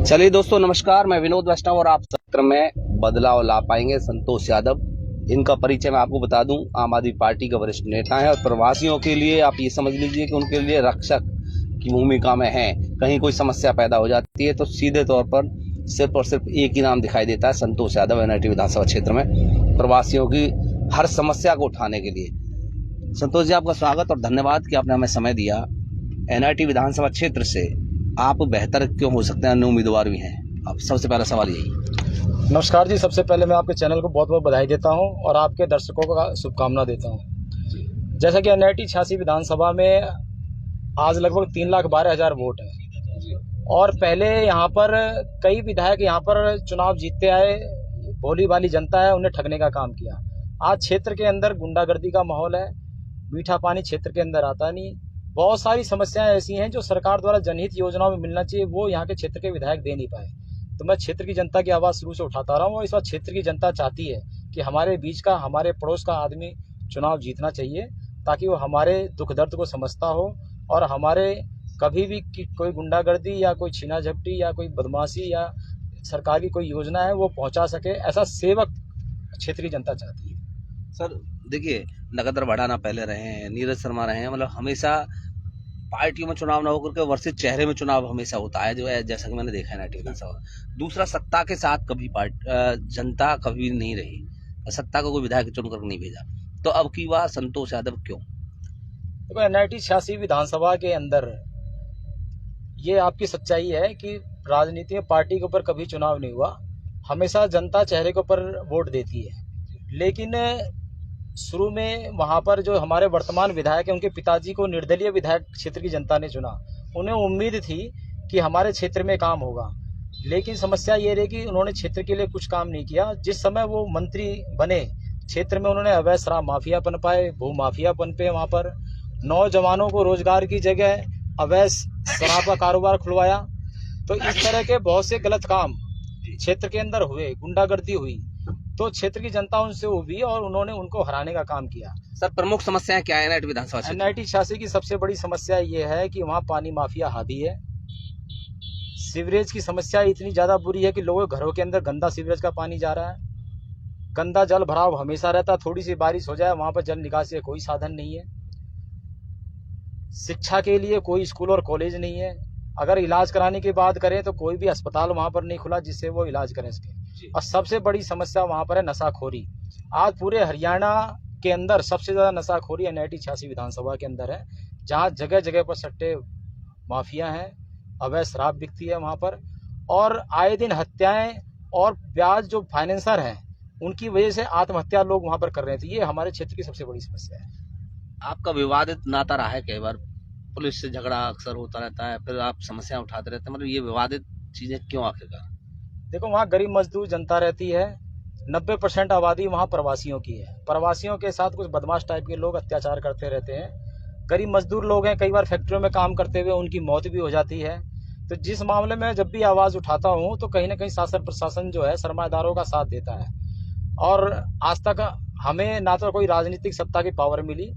चलिए दोस्तों नमस्कार, मैं विनोद वैष्णव और आप सत्र में बदलाव ला पाएंगे संतोष यादव। इनका परिचय मैं आपको बता दूं, आम आदमी पार्टी के वरिष्ठ नेता हैं और प्रवासियों के लिए आप ये समझ लीजिए कि उनके लिए रक्षक की भूमिका में हैं। कहीं कोई समस्या पैदा हो जाती है तो सीधे तौर पर सिर्फ और सिर्फ एक ही नाम दिखाई देता है, संतोष यादव। एनआईटी विधानसभा क्षेत्र में प्रवासियों की हर समस्या को उठाने के लिए। संतोष जी, आपका स्वागत और धन्यवाद कि आपने हमें समय दिया। एनआईटी विधानसभा क्षेत्र से आप बेहतर क्यों हो सकते हैं, अन्य उम्मीदवार भी हैं। अब सबसे पहला सवाल यही। नमस्कार जी, सबसे पहले मैं आपके चैनल को बहुत बहुत बधाई देता हूं और आपके दर्शकों को शुभकामना देता हूं। जैसा कि एनआईटी 86 विधानसभा में आज लगभग 3,12,000 वोट है और पहले यहां पर कई विधायक यहां पर चुनाव जीतते आए, भोली भाली जनता है उन्हें ठगने का काम किया। आज क्षेत्र के अंदर गुंडागर्दी का माहौल है, मीठा पानी क्षेत्र के अंदर आता नहीं। बहुत सारी समस्याएं ऐसी हैं जो सरकार द्वारा जनहित योजनाओं में मिलना चाहिए, वो यहाँ के क्षेत्र के विधायक दे नहीं पाए। तो मैं क्षेत्र की जनता की आवाज़ शुरू से उठाता रहा हूँ और इस बार क्षेत्र की जनता चाहती है कि हमारे बीच का, हमारे पड़ोस का आदमी चुनाव जीतना चाहिए, ताकि वो हमारे दुख दर्द को समझता हो और हमारे कभी भी कोई गुंडागर्दी या कोई छीना झपटी या कोई बदमाशी या सरकार की कोई योजना है वो पहुँचा सके, ऐसा सेवक क्षेत्र की जनता चाहती है। सर देखिए, नगदर भड़ाना पहले रहे हैं, नीरज शर्मा रहे हैं, मतलब हमेशा पार्टियों में चुनाव ना होकर के वर्षित चेहरे में चुनाव हमेशा होता है, जो है जैसा कि मैंने देखा है एनआईटी विधानसभा। दूसरा, सत्ता के साथ कभी जनता कभी नहीं रही, सत्ता को कोई विधायक चुनकर नहीं भेजा। तो अब की बार संतोष यादव क्यों? देखो, एनआईटी 86 विधानसभा के अंदर ये आपकी सच्चाई है कि राजनीति में पार्टी के ऊपर कभी चुनाव नहीं हुआ, हमेशा जनता चेहरे के ऊपर वोट देती है। लेकिन शुरू में वहाँ पर जो हमारे वर्तमान विधायक हैं, उनके पिताजी को निर्दलीय विधायक क्षेत्र की जनता ने चुना। उन्हें उम्मीद थी कि हमारे क्षेत्र में काम होगा, लेकिन समस्या ये रही कि उन्होंने क्षेत्र के लिए कुछ काम नहीं किया। जिस समय वो मंत्री बने, क्षेत्र में उन्होंने अवैध शराब माफिया पनपाए, भू माफिया पनपे, वहाँ पर नौजवानों को रोजगार की जगह अवैध शराब का कारोबार खुलवाया। तो इस तरह के बहुत से गलत काम क्षेत्र के अंदर हुए, गुंडागर्दी हुई, तो क्षेत्र की जनता उनसे उभी और उन्होंने उनको हराने का काम किया। सर, प्रमुख समस्याएं क्या है एनआईटी विधानसभा? एनआईटी 86 की सबसे बड़ी समस्या ये है कि वहाँ पानी माफिया हावी है। सीवरेज की समस्या इतनी ज्यादा बुरी है कि लोगों के घरों के अंदर गंदा सीवरेज का पानी जा रहा है। गंदा जल भराव हमेशा रहता, थोड़ी सी बारिश हो जाए वहां पर जल निकासी का कोई साधन नहीं है। शिक्षा के लिए कोई स्कूल और कॉलेज नहीं है। अगर इलाज कराने की बात करें तो कोई भी अस्पताल वहां पर नहीं खुला जिससे वो इलाज करें सके। और सबसे बड़ी समस्या वहां पर है नशाखोरी। आज पूरे हरियाणा के अंदर सबसे ज्यादा नशाखोरी एनआईटी 86 विधानसभा के अंदर है, जहां जगह जगह पर सट्टे माफिया हैं, अवैध शराब बिकती है वहां पर, और आए दिन हत्याएं और ब्याज जो फाइनेंसर हैं उनकी वजह से आत्महत्या लोग वहां पर कर रहे थे। ये हमारे क्षेत्र की सबसे बड़ी समस्या है। आपका विवादित नाता रहा है, कई बार पुलिस से झगड़ा अक्सर होता रहता है, फिर आप समस्या उठाते रहते हैं, मतलब ये विवादित चीजें क्यों आखिरकार? देखो, वहाँ गरीब मजदूर जनता रहती है, 90% आबादी वहाँ प्रवासियों की है। प्रवासियों के साथ कुछ बदमाश टाइप के लोग अत्याचार करते रहते हैं। गरीब मजदूर लोग हैं, कई बार फैक्ट्रियों में काम करते हुए उनकी मौत भी हो जाती है। तो जिस मामले में जब भी आवाज़ उठाता हूँ तो कहीं ना कहीं शासन प्रशासन जो है सरमाएदारों का साथ देता है। और आज तक हमें ना तो कोई राजनीतिक सत्ता की पावर मिली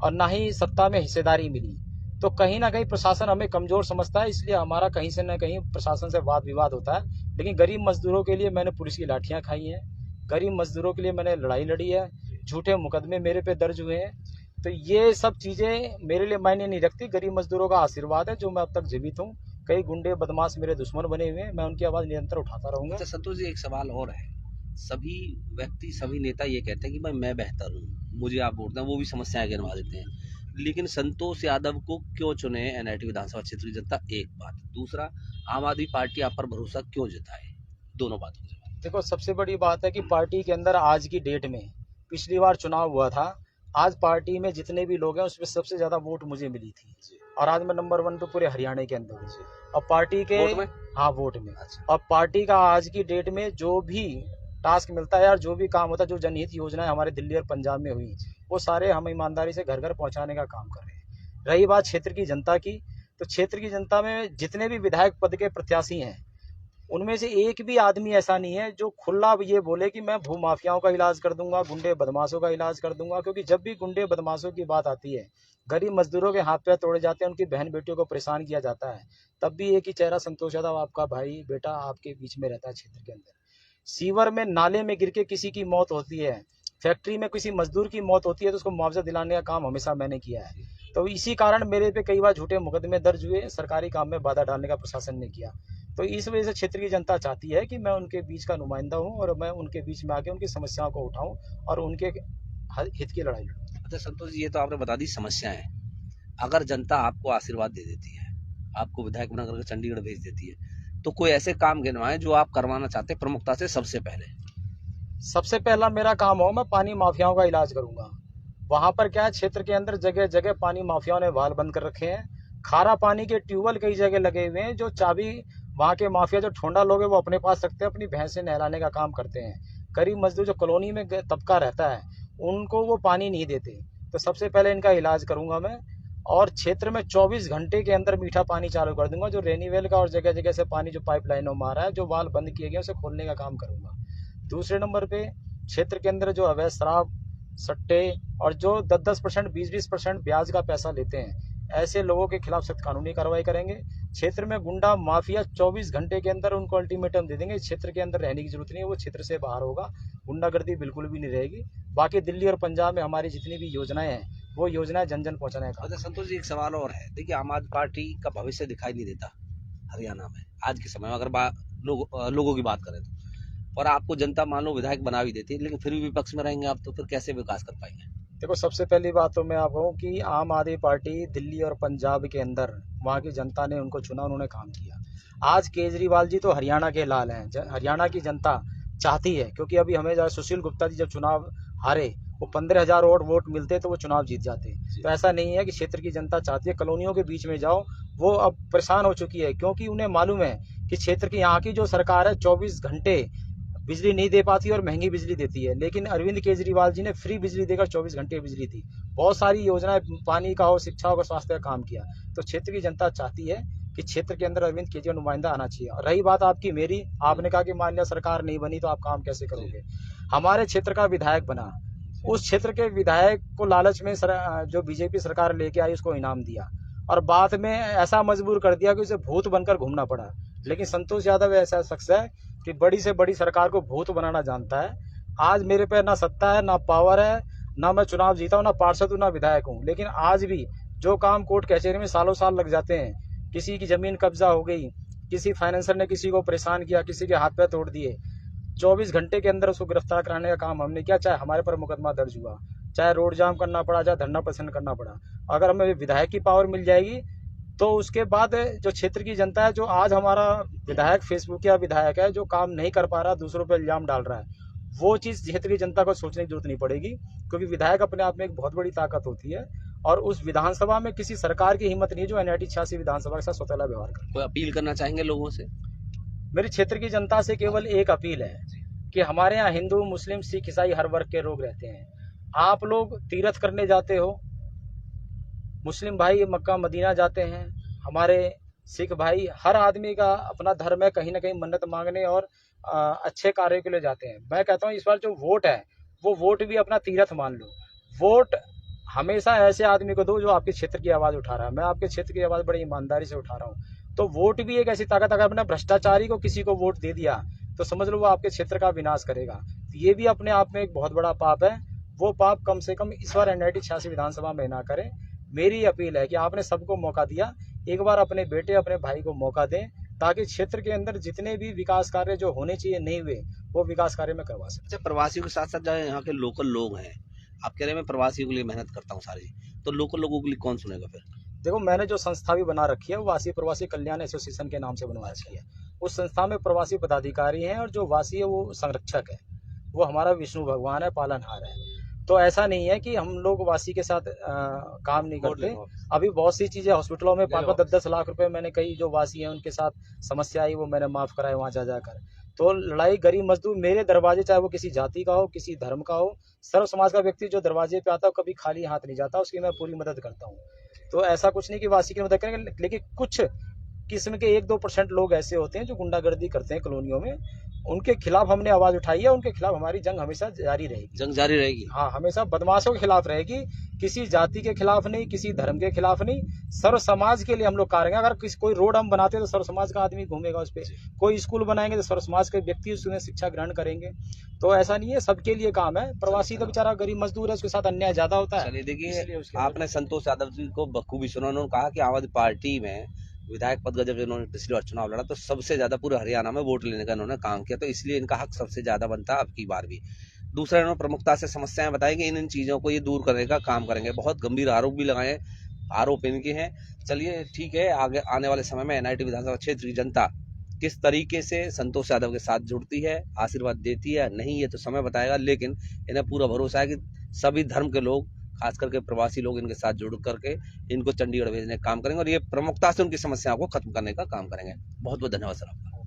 और ना ही सत्ता में हिस्सेदारी मिली। तो कहीं ना कहीं प्रशासन हमें कमजोर समझता है, इसलिए हमारा कहीं से न कहीं प्रशासन से वाद विवाद होता है। लेकिन गरीब मजदूरों के लिए मैंने पुलिस की लाठियां खाई हैं, गरीब मजदूरों के लिए मैंने लड़ाई लड़ी है, झूठे मुकदमे मेरे पे दर्ज हुए हैं। तो ये सब चीजें मेरे लिए मायने नहीं रखती। गरीब मजदूरों का आशीर्वाद है जो मैं अब तक जीवित हूँ। कई गुंडे बदमाश मेरे दुश्मन बने हुए हैं, मैं उनकी आवाज निरंतर उठाता रहूंगा। अच्छा संतोष जी, एक सवाल और है। सभी व्यक्ति, सभी नेता ये कहते हैं कि भाई मैं बेहतर हूँ, मुझे आप वोट दें, वो भी समस्याएं गिनवा देते हैं, लेकिन संतोष यादव को क्यों चुने एनआईटी विधानसभा क्षेत्र की जनता? एक बात। दूसरा, आम आदमी पार्टी आप पर भरोसा क्यों जताए? दोनों बातों के जवाब। देखो, सबसे बड़ी बात है कि पार्टी के अंदर आज की डेट में, पिछली बार चुनाव हुआ था, आज पार्टी में जितने भी लोग हैं उसमें सबसे ज्यादा वोट मुझे मिली थी और आज मैं नंबर 1 पे पूरे हरियाणा के अंदर हूँ। अब पार्टी के वोट में? हाँ, वोट में। अच्छा। अब पार्टी का आज की डेट में जो भी टास्क मिलता है और जो भी काम होता है, जो जनहित योजनाएं हमारे दिल्ली और पंजाब में हुई, वो सारे हम ईमानदारी से घर घर पहुंचाने का काम कर रहे हैं। रही बात क्षेत्र की जनता की, तो क्षेत्र की जनता में जितने भी विधायक पद के प्रत्याशी हैं उनमें से एक भी आदमी ऐसा नहीं है जो खुला ये बोले कि मैं भू माफियाओं का इलाज कर दूंगा, गुंडे बदमाशों का इलाज कर दूंगा। क्योंकि जब भी गुंडे बदमाशों की बात आती है, गरीब मजदूरों के हाथ पैर तोड़े जाते हैं, उनकी बहन बेटियों को परेशान किया जाता है, तब भी एक ही चेहरा संतोष यादव आपका भाई बेटा आपके बीच में रहता है क्षेत्र के अंदर। सीवर में नाले में गिर के किसी की मौत होती है, फैक्ट्री में किसी मजदूर की मौत होती है, तो उसको मुआवजा दिलाने का काम हमेशा मैंने किया है। तो इसी कारण मेरे पे कई बार झूठे मुकदमे दर्ज हुए, सरकारी काम में बाधा डालने का प्रशासन ने किया। तो इस वजह से क्षेत्र की जनता चाहती है कि मैं उनके बीच का नुमाइंदा हूँ और मैं उनके बीच में आके उनकी समस्याओं को उठाऊं और उनके हित की लड़ाई लड़ूं। अच्छा संतोष जी, ये तो आपने बता दी समस्याएं। अगर जनता आपको आशीर्वाद दे देती है, आपको विधायक बना करके चंडीगढ़ भेज देती है, तो कोई ऐसे काम गिनवाएं जो आप करवाना चाहते हैं प्रमुखता से सबसे पहले। सबसे पहला मेरा काम हो, मैं पानी माफियाओं का इलाज करूंगा। वहां पर क्या है, क्षेत्र के अंदर जगह जगह पानी माफियाओं ने वाल बंद कर रखे हैं। खारा पानी के ट्यूबवेल कई जगह लगे हुए हैं, जो चाबी वहां के माफिया जो ठोंडा लोग हैं वो अपने पास रखते हैं, अपनी भैंसे नहलाने का काम करते हैं। गरीब मजदूर जो कॉलोनी में तबका रहता है उनको वो पानी नहीं देते। तो सबसे पहले इनका इलाज करूंगा मैं, और क्षेत्र में 24 घंटे के अंदर मीठा पानी चालू कर दूंगा। जो रेनीवेल का और जगह जगह से पानी जो पाइपलाइनों में आ रहा है, जो वाल बंद किए गए उसे खोलने का काम करूंगा। दूसरे नंबर पे क्षेत्र के अंदर जो अवैध शराब, सट्टे और जो 10-10%, 20-20% ब्याज का पैसा लेते हैं, ऐसे लोगों के खिलाफ सख्त कानूनी कार्रवाई करेंगे। क्षेत्र में गुंडा माफिया 24 घंटे के अंदर उनको अल्टीमेटम दे देंगे, क्षेत्र के अंदर रहने की जरूरत नहीं है, वो क्षेत्र से बाहर होगा, गुंडागर्दी बिल्कुल भी नहीं रहेगी। बाकी दिल्ली और पंजाब में हमारी जितनी भी योजनाएं हैं वो योजनाएं जन जन पहुंचाने का। अच्छा संतोष जी, एक सवाल और है। देखिए, आम आदमी पार्टी का भविष्य दिखाई नहीं देता हरियाणा में आज के समय में, अगर लोगों की बात करें तो। और आपको जनता मान लो विधायक बना भी देती है, लेकिन फिर भी विपक्ष में रहेंगे आप, तो फिर कैसे विकास कर पाएंगे? देखो, सबसे पहली बात तो मैं आप कहूँ कि आम आदमी पार्टी दिल्ली और पंजाब के अंदर वहाँ की जनता ने उनको चुना, उन्होंने काम किया। आज केजरीवाल जी तो हरियाणा के लाल हैं, हरियाणा की जनता चाहती है, क्योंकि अभी हमें सुशील गुप्ता जी जब चुनाव हारे, वो 15,000 वोट मिलते तो वो चुनाव जीत जाते। तो ऐसा नहीं है कि क्षेत्र की जनता चाहती है कॉलोनियों के बीच में जाओ, वो अब परेशान हो चुकी है, क्योंकि उन्हें मालूम है कि क्षेत्र की यहाँ की जो सरकार है 24 घंटे बिजली नहीं दे पाती और महंगी बिजली देती है। लेकिन अरविंद केजरीवाल जी ने फ्री बिजली देकर 24 घंटे बिजली दी, बहुत सारी योजनाएं, पानी का हो, शिक्षा का, स्वास्थ्य का काम किया। तो क्षेत्र की जनता चाहती है कि क्षेत्र के अंदर अरविंद केजरीवाल नुमाइंदा आना चाहिए। और रही बात आपकी मेरी, आपने कहा कि मान लिया सरकार नहीं बनी तो आप काम कैसे करोगे। हमारे क्षेत्र का विधायक बना, उस क्षेत्र के विधायक को लालच में जो बीजेपी सरकार लेके आई उसको इनाम दिया, और बाद में ऐसा मजबूर कर दिया कि उसे भूत बनकर घूमना पड़ा। लेकिन संतोष यादव ऐसा शख्स है कि बड़ी से बड़ी सरकार को भूत बनाना जानता है। आज मेरे पे ना सत्ता है, ना पावर है, ना मैं चुनाव जीता हूँ, ना पार्षद हूँ, ना विधायक हूँ, लेकिन आज भी जो काम कोर्ट कचहरी में सालों साल लग जाते हैं, किसी की जमीन कब्जा हो गई, किसी फाइनेंसर ने किसी को परेशान किया, किसी के हाथ पैर तोड़ दिए, 24 घंटे के अंदर उसको गिरफ्तार कराने का काम हमने किया। चाहे हमारे पर मुकदमा दर्ज हुआ, चाहे रोड जाम करना पड़ा, चाहे धरना प्रदर्शन करना पड़ा। अगर हमें विधायक की पावर मिल जाएगी तो उसके बाद जो क्षेत्र की जनता है, जो आज हमारा विधायक फेसबुक या विधायक है जो काम नहीं कर पा रहा, दूसरों पर इल्जाम डाल रहा है, वो चीज़ क्षेत्र की जनता को सोचने की जरूरत नहीं पड़ेगी, क्योंकि विधायक अपने आप में एक बहुत बड़ी ताकत होती है। और उस विधानसभा में किसी सरकार की हिम्मत नहीं जो NIT 86 विधानसभा के साथ सौतेला व्यवहार करे। कोई अपील करना चाहेंगे लोगों से? मेरे क्षेत्र की जनता से केवल एक अपील है कि हमारे यहाँ हिंदू, मुस्लिम, सिख, ईसाई हर वर्ग के लोग रहते हैं। आप लोग तीर्थ करने जाते हो, मुस्लिम भाई मक्का मदीना जाते हैं, हमारे सिख भाई, हर आदमी का अपना धर्म है, कहीं ना कहीं मन्नत मांगने और अच्छे कार्य के लिए जाते हैं। मैं कहता हूँ इस बार जो वोट है वो वोट भी अपना तीर्थ मान लो। वोट हमेशा ऐसे आदमी को दो जो आपके क्षेत्र की आवाज़ उठा रहा है। मैं आपके क्षेत्र की आवाज़ बड़ी ईमानदारी से उठा रहा हूँ। तो वोट भी एक ऐसी ताकत, अगर अपने भ्रष्टाचारी को किसी को वोट दे दिया तो समझ लो वो आपके क्षेत्र का विनाश करेगा। तो ये भी अपने आप में एक बहुत बड़ा पाप है। वो पाप कम से कम इस बार NIT 86 विधानसभा में ना करें। मेरी अपील है कि आपने सबको मौका दिया, एक बार अपने बेटे, अपने भाई को मौका दें, ताकि क्षेत्र के अंदर जितने भी विकास कार्य जो होने चाहिए नहीं हुए, वो विकास कार्य में करवा सकें। अच्छा, प्रवासियों के साथ साथ जो यहाँ के लोकल लोग हैं, आप कह रहे हैं मैं प्रवासियों के लिए मेहनत करता हूँ सारी, तो लोकल लोगों के लिए कौन सुनेगा फिर? देखो, मैंने जो संस्था भी बना रखी है वो वासी प्रवासी कल्याण एसोसिएशन के नाम से बनवा रखी है। उस संस्था में प्रवासी पदाधिकारी हैं और जो वासी है वो संरक्षक है, वो हमारा विष्णु भगवान है, पालनहार है। तो ऐसा नहीं है कि हम लोग वासी के साथ काम नहीं करते। अभी बहुत सी चीज़ें हॉस्पिटलों में 5-5, 10-10 लाख रुपए मैंने कई जो वासी हैं उनके साथ समस्या आई वो मैंने माफ़ कराए वहाँ जा जाकर। तो लड़ाई गरीब मजदूर मेरे दरवाजे, चाहे वो किसी जाति का हो, किसी धर्म का हो, सर्व समाज का व्यक्ति जो दरवाजे पे आता है कभी खाली हाथ नहीं जाता, उसकी मैं पूरी मदद करता हूँ। तो ऐसा कुछ नहीं कि वासी की मदद करेंगे, लेकिन कुछ किस्म के 1-2% लोग ऐसे होते हैं जो गुंडागर्दी करते हैं कॉलोनियों में, उनके खिलाफ हमने आवाज उठाई है। उनके खिलाफ हमारी जंग हमेशा जारी रहेगी। जंग जारी रहेगी। हाँ, हमेशा बदमाशों के खिलाफ रहेगी, किसी जाति के खिलाफ नहीं, किसी धर्म के खिलाफ नहीं, सर्व समाज के लिए हम लोग कार्य करेंगे। अगर कोई रोड हम बनाते हैं तो सर्व समाज का आदमी घूमेगा उस पर, कोई स्कूल बनाएंगे तो सर्व समाज के व्यक्ति उसमें शिक्षा ग्रहण करेंगे। तो ऐसा नहीं है, सबके लिए काम है। प्रवासी तो बेचारा गरीब मजदूर है, उसके साथ अन्याय ज्यादा होता है। चलिए देखिए, इसलिए उसके आपने संतोष यादव जी को बखूबी सुना। उन्होंने कहा कि आम आदमी पार्टी में विधायक पद का जब इन्होंने पिछली बार चुनाव लड़ा तो सबसे ज्यादा पूरे हरियाणा में वोट लेने का इन्होंने काम किया, तो इसलिए इनका हक सबसे ज्यादा बनता है अब की बार भी। दूसरा, इन्होंने प्रमुखता से समस्याएं बताई कि इन चीजों को ये दूर करने का काम करेंगे। बहुत गंभीर आरोप भी लगाए, आरोप इनके हैं। चलिए ठीक है, आगे आने वाले समय में एनआईटी विधानसभा क्षेत्र की जनता किस तरीके से संतोष यादव के साथ जुड़ती है, आशीर्वाद देती है नहीं, ये तो समय बताएगा। लेकिन इन्हें पूरा भरोसा है कि सभी धर्म के लोग, खास करके प्रवासी लोग, इनके साथ जुड़ करके इनको चंडीगढ़ भेजने का काम करेंगे और ये प्रमुखता से उनकी समस्याओं को खत्म करने का काम करेंगे। बहुत बहुत धन्यवाद सर आपका।